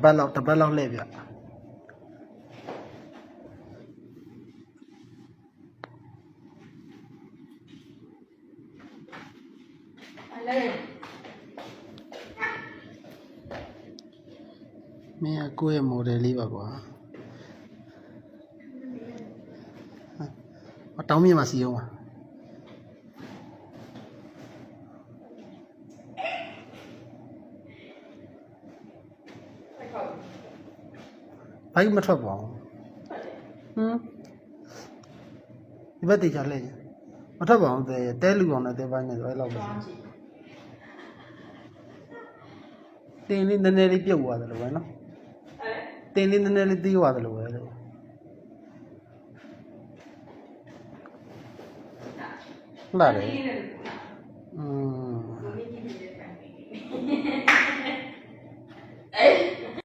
ပတ်လောက်လှည့်ပြ မင်းကကိုယ့်ရဲ့ model လေးပါကွာတောင်းမြင့်မှာစီအောင်ပါဘိုက်မထွက်ပါဘူးဒီဘက်တေချာလဲမထွက်ပါဘူးတဲလူအောင်နဲ့တဲပိုင်းနဲ့ဆိုအဲ့လောက်ပဲတင်းလေးနည်းနည်းလေးပြုတ်သွားတယ်လို့ပဲနော်တင်းလေးနည်းနည်းလေးတီးသွားတယ်လို့ပဲလို့လာတယ်